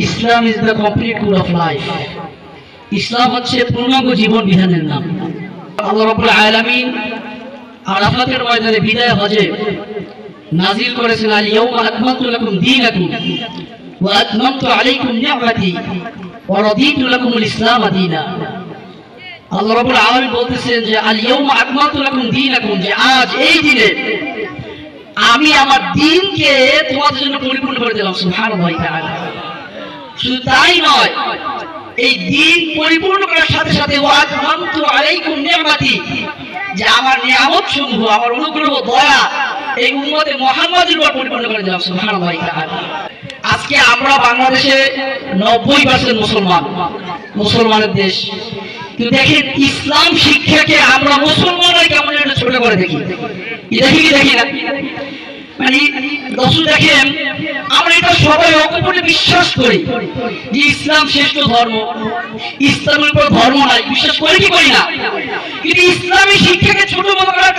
Islam is the complete code of life. Islam হচ্ছে পূর্ণাঙ্গ জীবন বিধানের নাম। আল্লাহ রাব্বুল আলামিন আরাফাতের ময়দানে বিদায় হজে নাজিল করেছেন, আল ইয়াউমা আকমালতু লাকুম দীনাকুম ওয়া আতমামতু আলাইকুম নি'মাতি ওয়া রাদিতু লাকুমুল ইসলাম দীনা। আল্লাহ রাব্বুল আলামিন বলতেছেন যে আল ইয়াউমা আকমালতু লাকুম দীনাকুম, যে আজ এই দিনে আমি আমার দ্বীনকে তোমাদের জন্য পরিপূর্ণ করে দিলাম। সুবহানাল্লাহ তাআলা। শুধু তাই নয়, এই দ্বীন পরিপূর্ণ করার সাথে সাথে ওয়া আতমামতু আলাইকুম নি'মাতি, যে আমার নিয়ামত সমূহ, আমার অনুগ্রহ দয়া এই উম্মতে মুহাম্মাদের উপর পরিপূর্ণ করে দিলাম। সুবহানাল্লাহ তাআলা। আজকে আমরা বাংলাদেশে 90% মুসলমানের দেশ, কিন্তু দেখেন ইসলাম শিক্ষাকে আমরা মুসলমানরা কেমন একটা ছোট করে দেখি না। মানে দর্শক দেখেন, আমরা এটা সবাই অকপটে বিশ্বাস করি যে ইসলাম শ্রেষ্ঠ ধর্ম, ইসলামের উপর ধর্ম নাই, বিশ্বাস করি কি করি না? কিন্তু ইসলামী শিক্ষাকে ছোট বড় করার